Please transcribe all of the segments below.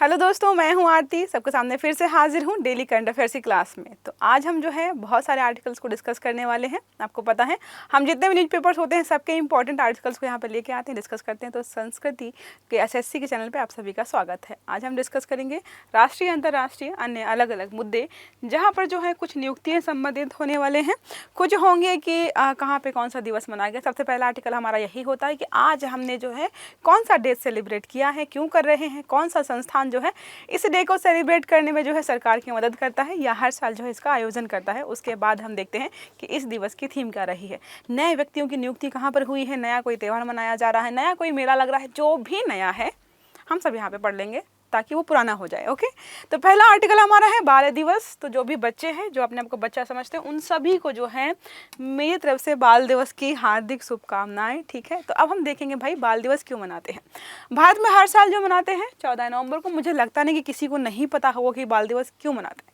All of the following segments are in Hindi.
हेलो दोस्तों, मैं हूं आरती। सबके सामने फिर से हाजिर हूं डेली करंट अफेयर्स की क्लास में। तो आज हम जो है बहुत सारे आर्टिकल्स को डिस्कस करने वाले हैं। आपको पता है हम जितने भी न्यूज़पेपर्स होते हैं सबके इंपॉर्टेंट आर्टिकल्स को यहाँ पर लेके आते हैं, डिस्कस करते हैं। तो संस्कृति के एसएससी के चैनल पर आप सभी का स्वागत है। आज हम डिस्कस करेंगे राष्ट्रीय अंतर्राष्ट्रीय अन्य अलग अलग मुद्दे, जहाँ पर जो है कुछ नियुक्तियाँ संबंधित होने वाले हैं, कुछ होंगे कि कहाँ पर कौन सा दिवस मनाया गया। सबसे पहला आर्टिकल हमारा यही होता है कि आज हमने जो है कौन सा डे सेलिब्रेट किया है, क्यों कर रहे हैं, कौन सा संस्थान जो है इस डे को सेलिब्रेट करने में जो है सरकार की मदद करता है या हर साल जो है इसका आयोजन करता है। उसके बाद हम देखते हैं कि इस दिवस की थीम क्या रही है, नए व्यक्तियों की नियुक्ति कहाँ पर हुई है, नया कोई त्यौहार मनाया जा रहा है, नया कोई मेला लग रहा है, जो भी नया है हम सब यहाँ पे पढ़ लेंगे ताकि वो पुराना हो जाए। ओके, तो पहला आर्टिकल हमारा है बाल दिवस। तो जो भी बच्चे हैं, जो अपने आप को बच्चा समझते हैं, उन सभी को जो है मेरी तरफ से बाल दिवस की हार्दिक शुभकामनाएं। ठीक है, तो अब हम देखेंगे भाई बाल दिवस क्यों मनाते हैं। भारत में हर साल जो मनाते हैं 14 नवंबर को, मुझे लगता नहीं कि किसी को नहीं पता होगा कि बाल दिवस क्यों मनाते हैं।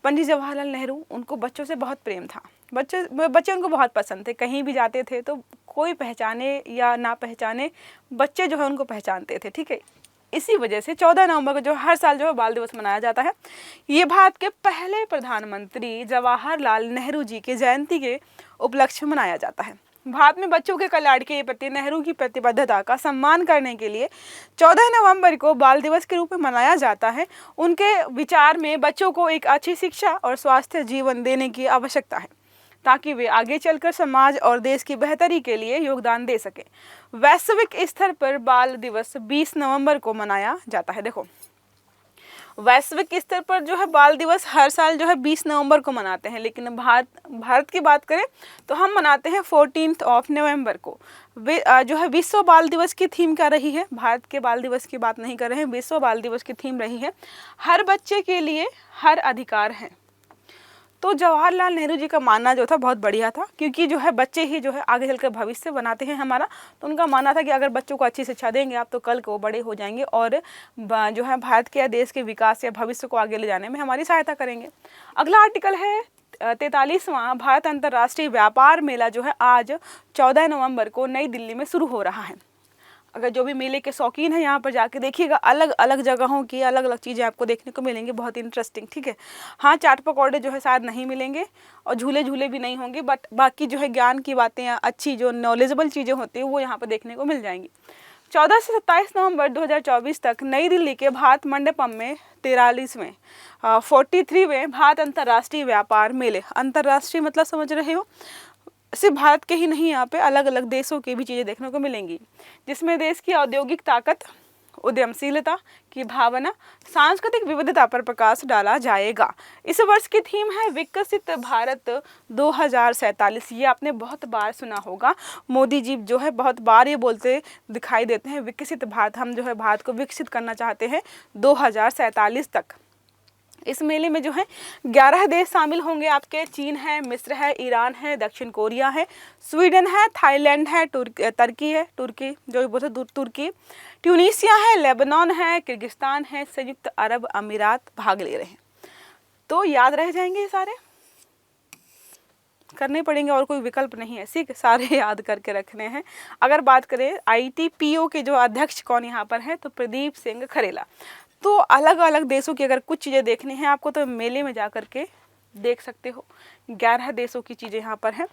पंडित जवाहरलाल नेहरू, उनको बच्चों से बहुत प्रेम था, बच्चे उनको बहुत पसंद थे। कहीं भी जाते थे तो कोई पहचाने या ना पहचाने, बच्चे जो है उनको पहचानते थे। ठीक है, इसी वजह से 14 नवंबर को जो हर साल जो है बाल दिवस मनाया जाता है। ये भारत के पहले प्रधानमंत्री जवाहरलाल नेहरू जी के जयंती के उपलक्ष्य में मनाया जाता है। भारत में बच्चों के कल्याण के प्रति नेहरू की प्रतिबद्धता का सम्मान करने के लिए 14 नवंबर को बाल दिवस के रूप में मनाया जाता है। उनके विचार में बच्चों को एक अच्छी शिक्षा और स्वास्थ्य जीवन देने की आवश्यकता है ताकि वे आगे चलकर समाज और देश की बेहतरी के लिए योगदान दे सके। वैश्विक स्तर पर बाल दिवस 20 नवंबर को मनाया जाता है। देखो, वैश्विक स्तर पर जो है बाल दिवस हर साल जो है 20 नवंबर को मनाते हैं, लेकिन भारत की बात करें तो हम मनाते हैं 14 नवंबर को। जो है विश्व बाल दिवस की थीम क्या रही है, भारत के बाल दिवस की बात नहीं कर रहे हैं, विश्व बाल दिवस की थीम रही है हर बच्चे के लिए हर अधिकार है। तो जवाहरलाल नेहरू जी का मानना जो था बहुत बढ़िया था, क्योंकि जो है बच्चे ही जो है आगे चलकर भविष्य बनाते हैं हमारा। तो उनका मानना था कि अगर बच्चों को अच्छी शिक्षा देंगे आप, तो कल को बड़े हो जाएंगे और जो है भारत के या देश के विकास या भविष्य को आगे ले जाने में हमारी सहायता करेंगे। अगला आर्टिकल है 43वां भारत अंतर्राष्ट्रीय व्यापार मेला, जो है आज 14 नवंबर को नई दिल्ली में शुरू हो रहा है। अगर जो भी मेले के शौकीन हैं यहाँ पर जाके देखिएगा, अलग अलग जगहों की अलग अलग चीज़ें आपको देखने को मिलेंगी, बहुत इंटरेस्टिंग। ठीक है, हाँ, चाट पकौड़े जो है शायद नहीं मिलेंगे और झूले भी नहीं होंगे, बट बाकी जो है ज्ञान की बातें या अच्छी जो नॉलेजेबल चीज़ें होती हैं वो यहाँ पर देखने को मिल जाएंगी। 14 से 27 नवंबर 2024 तक नई दिल्ली के भारत मंडपम में 43वें भारत अंतर्राष्ट्रीय व्यापार मेले, अंतर्राष्ट्रीय मतलब समझ रहे हो, सिर्फ भारत के ही नहीं, यहाँ पे अलग अलग देशों की भी चीज़ें देखने को मिलेंगी, जिसमें देश की औद्योगिक ताकत, उद्यमशीलता की भावना, सांस्कृतिक विविधता पर प्रकाश डाला जाएगा। इस वर्ष की थीम है विकसित भारत 2047। ये आपने बहुत बार सुना होगा, मोदी जी जो है बहुत बार ये बोलते दिखाई देते हैं, विकसित भारत, हम जो है भारत को विकसित करना चाहते हैं 2047 तक। इस मेले में जो है 11 देश शामिल होंगे आपके, चीन है, मिस्र है, ईरान है, दक्षिण कोरिया है, स्वीडन है, थाईलैंड है, तुर्की जो बोलते तुर्की, ट्यूनीसिया है, लेबनान है, किर्गिस्तान है, संयुक्त अरब अमीरात भाग ले रहे हैं। तो याद रह जाएंगे, ये सारे करने पड़ेंगे और कोई विकल्प नहीं है, ठीक, सारे याद करके रखने हैं। अगर बात करें ITPO के जो अध्यक्ष कौन यहाँ पर है, तो प्रदीप सिंह खरेला। तो अलग अलग देशों की अगर कुछ चीज़ें देखनी है आपको, तो मेले में जा कर के देख सकते हो। 11 देशों की चीज़ें यहाँ पर हैं।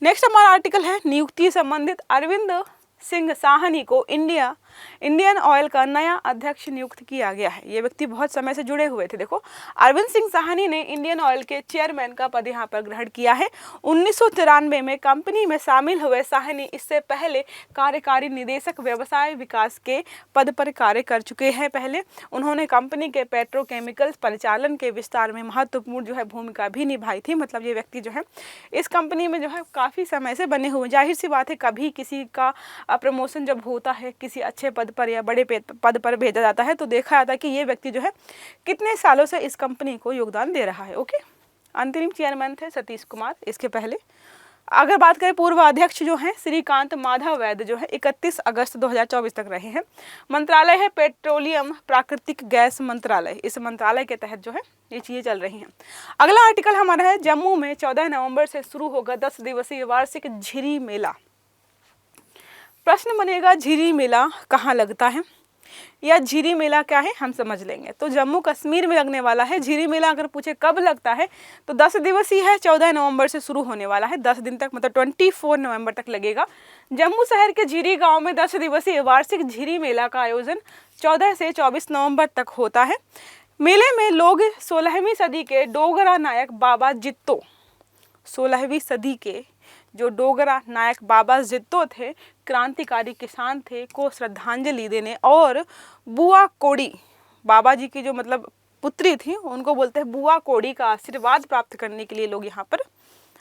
नेक्स्ट हमारा आर्टिकल है नियुक्ति संबंधित। अरविंद सिंह साहनी को इंडियन ऑयल का नया अध्यक्ष नियुक्त किया गया है। ये व्यक्ति बहुत समय से जुड़े हुए थे। देखो, अरविंद सिंह साहनी ने इंडियन ऑयल के चेयरमैन का पद यहाँ पर ग्रहण किया है। 1993 में कंपनी में शामिल हुए साहनी इससे पहले कार्यकारी निदेशक व्यवसाय विकास के पद पर कार्य कर चुके हैं। पहले उन्होंने कंपनी के पेट्रोकेमिकल्स परिचालन के विस्तार में महत्वपूर्ण जो है भूमिका भी निभाई थी। मतलब ये व्यक्ति जो है इस कंपनी में जो है काफ़ी समय से बने हुए। जाहिर सी बात है, कभी किसी का प्रमोशन जब होता है, किसी अच्छे पद पर या बड़े पद पर भेजा जाता है, तो देखा जाता है कि ये व्यक्ति जो है कितने सालों से इस कंपनी को योगदान दे रहा है। ओके, अंतरिम चेयरमैन थे सतीश कुमार इसके पहले। अगर बात करें पूर्व अध्यक्ष जो हैं श्रीकांत माधव वैद्य, जो है 31 अगस्त 2024 तक रहे हैं। मंत्रालय है पेट्रोलियम प्राकृतिक गैस मंत्रालय। इस मंत्रालय के तहत जो है ये चीज़ें चल रही हैं। अगला आर्टिकल हमारा है जम्मू में 14 नवंबर से शुरू होगा 10 दिवसीय वार्षिक झिरी मेला। प्रश्न बनेगा झिरी मेला कहाँ लगता है। या झिरी मेला क्या है हम समझ लेंगे। तो जम्मू कश्मीर में लगने वाला है। झिरी मेला अगर पूछे कब लगता है तो 10 दिवसीय है, 14 नवंबर से शुरू होने वाला है, 10 दिन तक, मतलब 24 नवंबर तक लगेगा। जम्मू शहर के झिरी गांव में 10 दिवसीय वार्षिक झिरी मेला का आयोजन 14 से 24 नवंबर तक होता है। मेले में लोग 16वीं सदी के डोगरा नायक बाबा जित्तो, 16वीं सदी के जो डोगरा नायक बाबा जित्तो थे, क्रांतिकारी किसान थे, को श्रद्धांजलि देने, और बुआ कोड़ी, बाबा जी की जो मतलब पुत्री थी, उनको बोलते हैं बुआ कोड़ी, का आशीर्वाद प्राप्त करने के लिए लोग यहाँ पर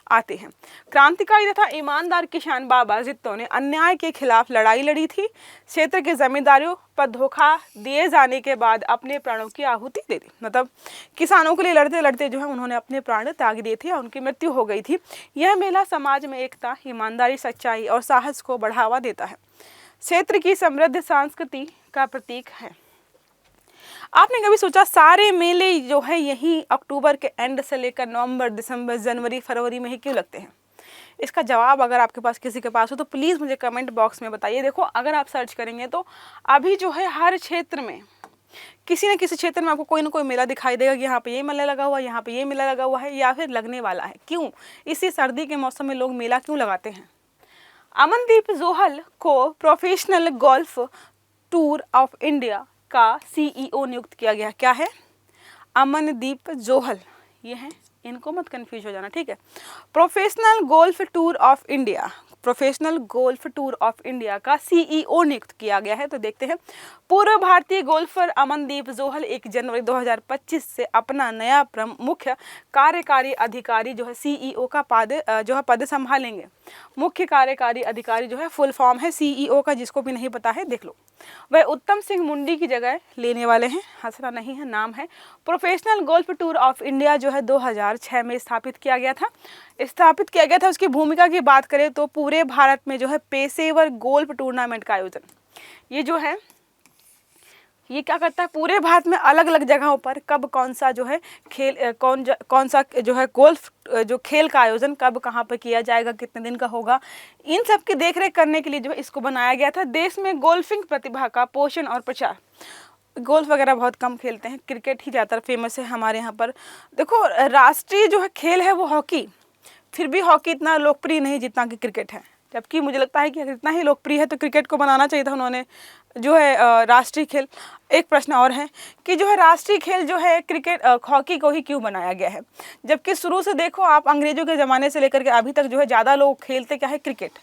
आते हैं। क्रांतिकारी तथा ईमानदार किसान बाबा जित्तो ने अन्याय के खिलाफ लड़ाई लड़ी थी। क्षेत्र के जमींदारों पर धोखा दिए जाने के बाद अपने प्राणों की आहुति दे दी, मतलब किसानों के लिए लड़ते लड़ते जो है उन्होंने अपने प्राण त्याग दिए थे और उनकी मृत्यु हो गई थी। यह मेला समाज में एकता, ईमानदारी, सच्चाई और साहस को बढ़ावा देता है। क्षेत्र की समृद्ध संस्कृति का प्रतीक है। आपने कभी सोचा सारे मेले जो है यही अक्टूबर के एंड से लेकर नवंबर, दिसंबर, जनवरी, फरवरी में ही क्यों लगते हैं? इसका जवाब अगर आपके पास किसी के पास हो तो प्लीज़ मुझे कमेंट बॉक्स में बताइए। देखो, अगर आप सर्च करेंगे तो अभी जो है हर क्षेत्र में, किसी न किसी क्षेत्र में आपको कोई ना कोई मेला दिखाई देगा कि यहाँ पे ये मेला लगा हुआ है, यहाँ पे ये मेला लगा हुआ है, या फिर लगने वाला है। क्यों? इसी सर्दी के मौसम में लोग मेला क्यों लगाते हैं? अमनदीप जोहल को professional golf tour of India का CEO नियुक्त किया गया। क्या है? अमनदीप जोहल, ये है, इनको मत कंफ्यूज हो जाना, ठीक है। Professional golf tour of India, professional golf tour of India का CEO नियुक्त किया गया है। तो देखते हैं। पूर्व भारतीय गोल्फर अमनदीप जोहल 1 जनवरी 2025 से अपना नया मुख्य कार्यकारी अधिकारी जो है CEO का पद संभालेंगे। मुख्य कार्यकारी अधिकारी जो है फुल फॉर्म है CEO का, जिसको भी नहीं पता है देख लो। वह उत्तम सिंह मुंडी की जगह लेने वाले हैं, हंसना नहीं है, नाम है। Professional golf tour of India जो है 2006 में स्थापित किया गया था। उसकी भूमिका की बात करें तो पूरे भारत में जो है पेशेवर गोल्फ टूर्नामेंट का आयोजन, ये जो है ये क्या करता है, पूरे भारत में अलग अलग जगहों पर कब कौन सा जो है खेल, कौन सा जो है गोल्फ जो खेल का आयोजन कब कहाँ पर किया जाएगा, कितने दिन का होगा, इन सब की देखरेख करने के लिए जो है इसको बनाया गया था। देश में गोल्फिंग प्रतिभा का पोषण और प्रचार, गोल्फ वगैरह बहुत कम खेलते हैं, क्रिकेट ही ज़्यादातर फेमस है हमारे यहाँ पर। देखो, राष्ट्रीय जो है खेल है वो हॉकी, फिर भी हॉकी इतना लोकप्रिय नहीं जितना कि क्रिकेट है। जबकि मुझे लगता है कि अगर इतना ही लोकप्रिय है तो क्रिकेट को बनाना चाहिए था उन्होंने जो है राष्ट्रीय खेल। एक प्रश्न और है कि जो है राष्ट्रीय खेल जो है क्रिकेट, हॉकी को ही क्यों बनाया गया है? जबकि शुरू से देखो आप, अंग्रेजों के ज़माने से लेकर के अभी तक जो है ज़्यादा लोग खेलते क्या है, क्रिकेट।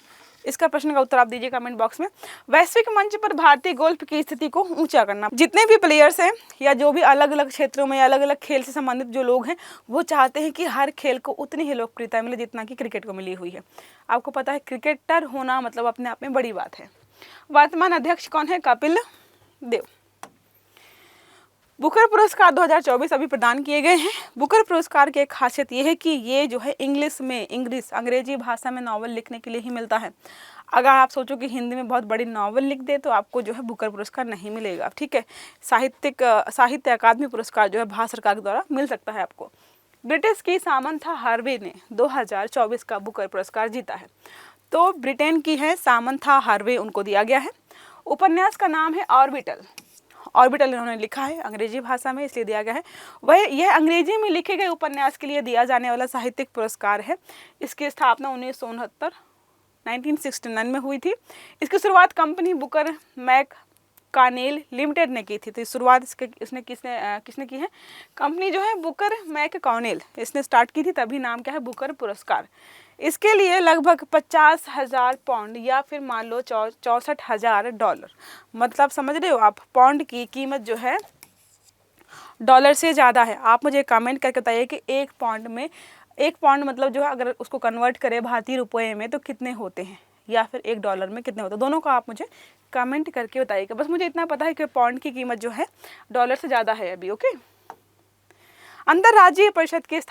इसका प्रश्न का उत्तर आप दीजिए कमेंट बॉक्स में। वैश्विक मंच पर भारतीय गोल्फ की स्थिति को ऊंचा करना, जितने भी प्लेयर्स हैं या जो भी अलग अलग क्षेत्रों में अलग अलग खेल से संबंधित जो लोग हैं वो चाहते हैं कि हर खेल को उतनी ही लोकप्रियता मिले जितना कि क्रिकेट को मिली हुई है। आपको पता है क्रिकेटर होना मतलब अपने आप में बड़ी बात है। वर्तमान अध्यक्ष कौन है? कपिल देव। बुकर पुरस्कार 2024 अभी प्रदान किए गए हैं। बुकर पुरस्कार की एक खासियत ये है कि ये जो है अंग्रेजी भाषा में नावल लिखने के लिए ही मिलता है। अगर आप सोचो कि हिंदी में बहुत बड़ी नावल लिख दे तो आपको जो है बुकर पुरस्कार नहीं मिलेगा, ठीक है। साहित्य अकादमी पुरस्कार जो है भारत सरकार के द्वारा मिल सकता है आपको। ब्रिटिश की सामंथा हार्वे ने 2024 का बुकर पुरस्कार जीता है। तो ब्रिटेन की है सामंथा हार्वे, उनको दिया गया है। उपन्यास का नाम है ऑर्बिटल इन्होंने लिखा है अंग्रेजी भाषा में, इसलिए दिया गया है। यह अंग्रेजी में लिखे गए उपन्यास के लिए दिया जाने वाला साहित्यिक पुरस्कार है। इसकी स्थापना 1969 में हुई थी। इसकी शुरुआत कंपनी बुकर मैककॉनेल लिमिटेड ने की थी। तो शुरुआत किसने की है? कंपनी जो है बुकर मैककॉनेल, इसने स्टार्ट की थी, तभी नाम क्या है बुकर पुरस्कार। इसके लिए लगभग 50,000 पाउंड या फिर मान लो $64,000, मतलब समझ रहे हो आप, पाउंड की कीमत जो है डॉलर से ज़्यादा है। आप मुझे कमेंट करके बताइए कि एक पाउंड मतलब जो है अगर उसको कन्वर्ट करें भारतीय रुपये में तो कितने होते हैं, या फिर $1 में कितने होते हैं, दोनों को आप मुझे कमेंट करके बताइएगा। बस मुझे इतना पता है कि पाउंड की कीमत जो है डॉलर से ज़्यादा है अभी, ओके। अंतर्राज्यीय परिषद की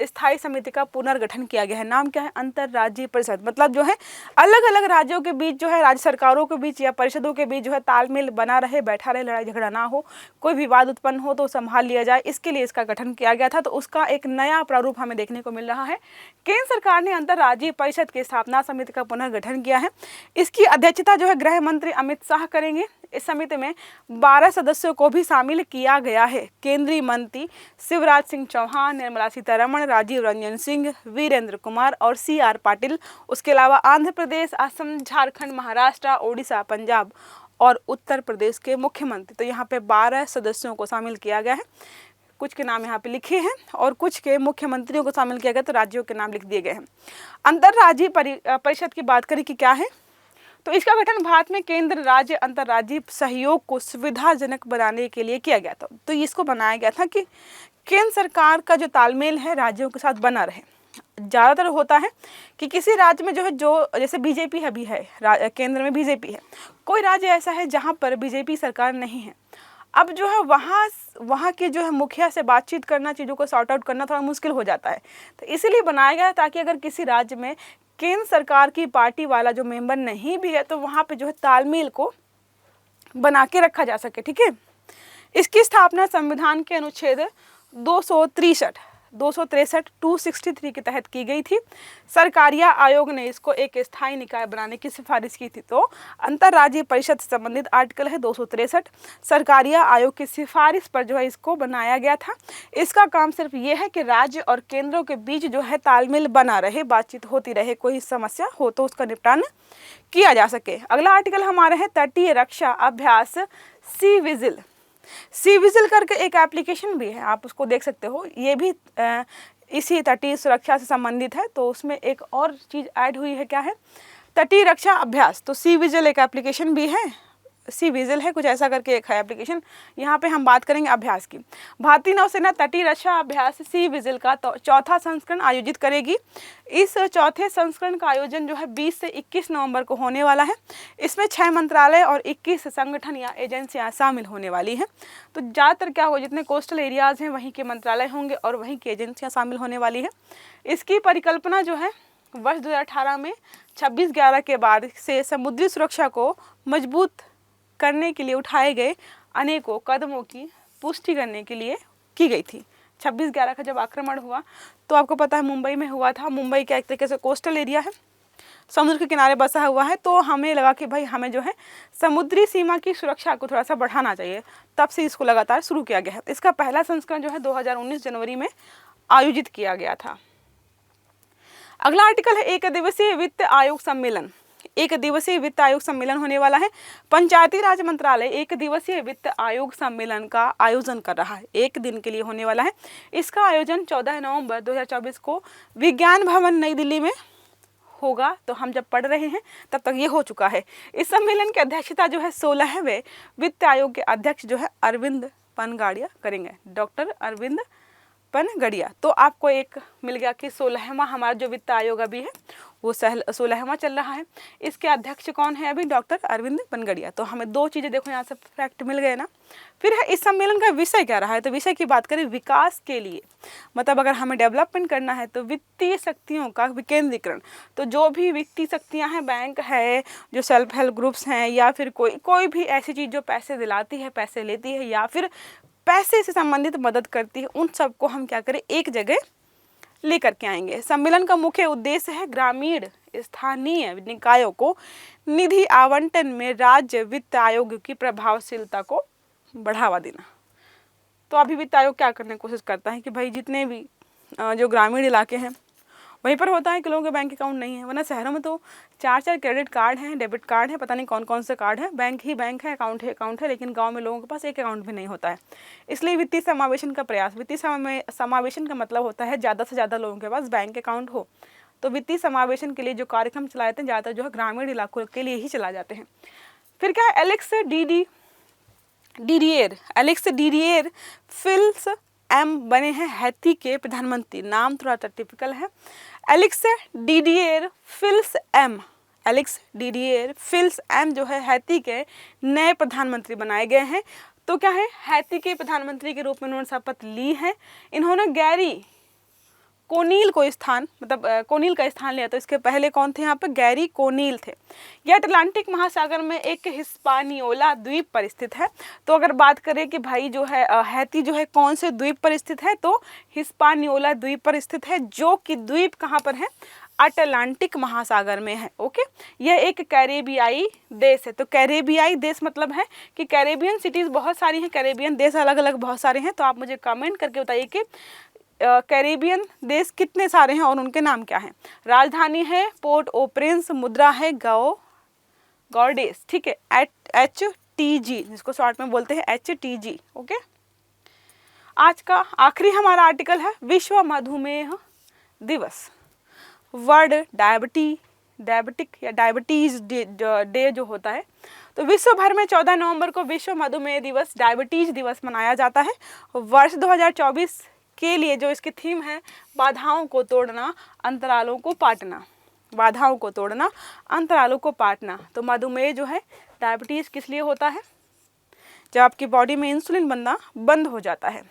स्थायी समिति का पुनर्गठन किया गया है। नाम क्या है? अंतर्राज्यीय परिषद। मतलब जो है अलग अलग राज्यों के बीच जो है, राज्य सरकारों के बीच या परिषदों के बीच जो है तालमेल बना रहे, बैठा रहे, लड़ाई झगड़ा ना हो, कोई विवाद उत्पन्न हो तो संभाल लिया जाए, इसके लिए इसका गठन किया गया था। तो उसका एक नया प्रारूप हमें देखने को मिल रहा है। केंद्र सरकार ने अंतर्राज्यीय परिषद की स्थापना समिति का पुनर्गठन किया है। इसकी अध्यक्षता जो है गृह मंत्री अमित शाह करेंगे। इस समिति में 12 सदस्यों को भी शामिल किया गया है। केंद्रीय मंत्री शिवराज सिंह चौहान, निर्मला सीतारमण, राजीव रंजन सिंह, वीरेंद्र कुमार और CR पाटिल। उसके अलावा आंध्र प्रदेश, असम, झारखंड, महाराष्ट्र, ओडिशा, पंजाब और उत्तर प्रदेश के मुख्यमंत्री। तो यहाँ पे 12 सदस्यों को शामिल किया गया है। कुछ के नाम यहाँ पे लिखे हैं और कुछ के मुख्यमंत्रियों को शामिल किया गया, तो राज्यों के नाम लिख दिए गए हैं। अंतर्राज्यीय परिषद की बात करें कि क्या है, तो इसका गठन भारत में केंद्र राज्य अंतर्राज्यीय सहयोग को सुविधाजनक बनाने के लिए किया गया था। तो इसको बनाया गया था कि केंद्र सरकार का जो तालमेल है राज्यों के साथ बना रहे। ज़्यादातर होता है कि किसी राज्य में जो है, जो जैसे बीजेपी अभी है, केंद्र में बीजेपी है, कोई राज्य ऐसा है जहाँ पर बीजेपी सरकार नहीं है। अब जो है वहाँ के जो है मुखिया से बातचीत करना, चीज़ों को सॉर्ट आउट करना थोड़ा मुश्किल हो जाता है। तो इसीलिए बनाया गया ताकि अगर किसी राज्य में केंद्र सरकार की पार्टी वाला जो मेंबर नहीं भी है, तो वहाँ पे जो है तालमेल को बना के रखा जा सके। ठीक है। इसकी स्थापना संविधान के अनुच्छेद 263 के तहत की गई थी। सरकारिया आयोग ने इसको एक स्थायी निकाय बनाने की सिफारिश की थी। तो अंतर्राज्यीय परिषद से संबंधित आर्टिकल है 263। सरकारिया आयोग की सिफारिश पर जो है इसको बनाया गया था। इसका काम सिर्फ ये है कि राज्य और केंद्रों के बीच जो है तालमेल बना रहे, बातचीत होती रहे, कोई समस्या हो तो उसका निपटान किया जा सके। अगला आर्टिकल हमारे है तटीय रक्षा अभ्यास सी विजिल करके एक एप्लीकेशन भी है, आप उसको देख सकते हो। ये भी इसी तटीय सुरक्षा से संबंधित है। तो उसमें एक और चीज़ ऐड हुई है, क्या है? तटीय रक्षा अभ्यास। तो सी विजिल एक एप्लीकेशन भी है, सी विजिल है कुछ ऐसा करके एक है एप्लीकेशन। यहाँ पे हम बात करेंगे अभ्यास की। भारतीय नौसेना तटीय रक्षा अभ्यास सी विजिल का चौथा संस्करण आयोजित करेगी। इस चौथे संस्करण का आयोजन जो है 20 से 21 नवंबर को होने वाला है। इसमें 6 मंत्रालय और 21 संगठन या एजेंसियां शामिल होने वाली हैं। तो ज़्यादातर क्या हो, जितने कोस्टल एरियाज़ हैं वहीं के मंत्रालय होंगे और वहीं की एजेंसियाँ शामिल होने वाली है। इसकी परिकल्पना जो है वर्ष 2018 में 26/11 के बाद से समुद्री सुरक्षा को मजबूत करने के लिए उठाए गए अनेकों कदमों की पुष्टि करने के लिए की गई थी। 26/11 का जब आक्रमण हुआ तो आपको पता है मुंबई में हुआ था। मुंबई का एक तरीके से कोस्टल एरिया है, समुद्र के किनारे बसा हुआ है। तो हमें लगा कि भाई हमें जो है समुद्री सीमा की सुरक्षा को थोड़ा सा बढ़ाना चाहिए, तब से इसको लगातार शुरू किया गया है। इसका पहला संस्करण जो है 2019 जनवरी में आयोजित किया गया था। अगला आर्टिकल है एक दिवसीय वित्त आयोग सम्मेलन। एक दिवसीय वित्त आयोग सम्मेलन होने वाला है। पंचायती राज मंत्रालय एक दिवसीय वित्त आयोग सम्मेलन का आयोजन कर रहा है, 1 दिन के लिए होने वाला है। इसका आयोजन 14 नवंबर 2024 को विज्ञान भवन नई दिल्ली में होगा। तो हम जब पढ़ रहे हैं तब तक ये हो चुका है। इस सम्मेलन की अध्यक्षता जो है 16वें वित्त आयोग के अध्यक्ष जो है अरविंद पनगाड़िया करेंगे, डॉक्टर अरविंद पनगड़िया। तो आपको एक मिल गया कि 16वां हमारा जो वित्त आयोग अभी है वो 16वां चल रहा है। इसके अध्यक्ष कौन है अभी? डॉक्टर अरविंद पनगड़िया। तो हमें 2 चीज़ें देखो यहाँ से फैक्ट मिल गए ना। फिर है इस सम्मेलन का विषय क्या रहा है? तो विषय की बात करें विकास के लिए, मतलब अगर हमें डेवलपमेंट करना है तो वित्तीय शक्तियों का विकेंद्रीकरण। तो जो भी वित्तीय शक्तियाँ हैं, बैंक है, जो सेल्फ हेल्प ग्रुप्स हैं, या फिर कोई भी ऐसी चीज़ जो पैसे दिलाती है, पैसे लेती है, या फिर पैसे से संबंधित मदद करती है, उन सबको हम क्या करें, एक जगह लेकर के आएंगे। सम्मेलन का मुख्य उद्देश्य है ग्रामीण स्थानीय निकायों को निधि आवंटन में राज्य वित्त आयोग की प्रभावशीलता को बढ़ावा देना। तो अभी वित्त आयोग क्या करने की कोशिश करता है कि भाई जितने भी जो ग्रामीण इलाके हैं वहीं पर होता है कि लोगों के बैंक अकाउंट नहीं है, वरना शहरों में तो 4 क्रेडिट कार्ड हैं, डेबिट कार्ड है, पता नहीं कौन कौन से कार्ड है, बैंक ही बैंक है, अकाउंट है, लेकिन गांव में लोगों के पास एक अकाउंट भी नहीं होता है। इसलिए वित्तीय समावेशन का प्रयास, वित्तीय समावेशन का मतलब होता है ज़्यादा से ज़्यादा लोगों के पास बैंक अकाउंट हो। तो वित्तीय समावेशन के लिए जो कार्यक्रम चलाए थे ज़्यादातर जो है ग्रामीण इलाकों के लिए ही चला जाते हैं। फिर क्या है, एलेक्स डिडिएर फिल्स एम बने हैं हैती के प्रधानमंत्री। नाम थोड़ा टिपिकल है, एलेक्स डिडिएर फिल्स एम जो है हैती के नए प्रधानमंत्री बनाए गए हैं। तो क्या है, हैती के प्रधानमंत्री के रूप में उन्होंने शपथ ली है। इन्होंने गैरी कोनील को स्थान, मतलब कोनील का स्थान लिया। तो इसके पहले कौन थे यहाँ पे? गैरी कोनील थे। यह अटलांटिक महासागर में एक हिस्पानियोला द्वीप पर स्थित है। तो अगर बात करें कि भाई जो है हैती जो है कौन से द्वीप पर स्थित है, तो हिस्पानियोला द्वीप पर स्थित है, जो कि द्वीप कहाँ पर है? अटलांटिक महासागर में है। ओके, यह एक कैरेबियाई देश है। तो कैरेबियाई देश मतलब है कि कैरेबियन सिटीज़ बहुत सारी हैं, कैरेबियन देश अलग अलग बहुत सारे हैं। तो आप मुझे कमेंट करके बताइए कि कैरेबियन देश कितने सारे हैं और उनके नाम क्या हैं। राजधानी है पोर्ट ओ प्रिंस, मुद्रा है गॉर्डेस, ठीक है, HTG, जिसको शॉर्ट में बोलते हैं HTG। ओके, आज का आखिरी हमारा आर्टिकल है विश्व मधुमेह दिवस। वर्ल्ड डायबिटिक या डायबिटीज़ डे जो होता है, तो विश्व भर में 14 नवंबर को विश्व मधुमेह दिवस, डायबिटीज़ दिवस मनाया जाता है। वर्ष 2024 के लिए जो इसकी थीम है, बाधाओं को तोड़ना, अंतरालों को पाटना। बाधाओं को तोड़ना, अंतरालों को पाटना। तो मधुमेह जो है, डायबिटीज़ किस लिए होता है? जब आपकी बॉडी में इंसुलिन बनना बंद हो जाता है।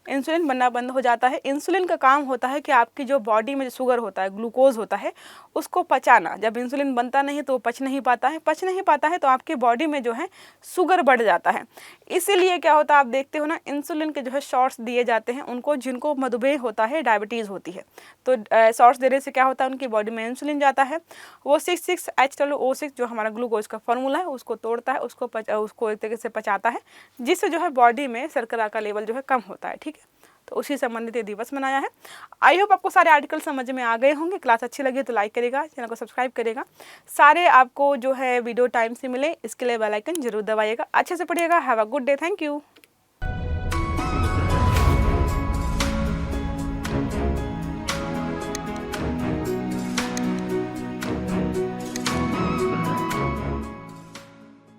इंसुलिन बनना बंद हो जाता है। इंसुलिन का काम होता है कि आपकी जो बॉडी में जो शुगर होता है, ग्लूकोज होता है, उसको पचाना। जब इंसुलिन बनता नहीं तो वो पच नहीं पाता है तो आपकी बॉडी में जो है शुगर बढ़ जाता है। इसीलिए क्या होता है, आप देखते हो ना, इंसुलिन के जो है शॉट्स दिए जाते हैं उनको, जिनको मधुमेह होता है, डायबिटीज़ होती है। तो शॉट्स देने से क्या होता है, उनकी बॉडी में इंसुलिन जाता है, वो 6,6-HOO6 जो हमारा ग्लूकोज का फॉर्मूला है उसको तोड़ता है, उसको एक तरीके से पचाता है, जिससे जो है बॉडी में शर्करा का लेवल जो है कम होता है। ठीक है, तो उसी संबंधित ये दिवस मनाया है। आई होप आपको सारे आर्टिकल समझ में आ गए होंगे। क्लास अच्छी लगी तो लाइक करेगा, चैनल को सब्सक्राइब करेगा, सारे आपको जो है वीडियो टाइम से मिले इसके लिए बेल आइकन जरूर दबाइएगा। अच्छे से पढ़िएगा। Have a good day. Thank you.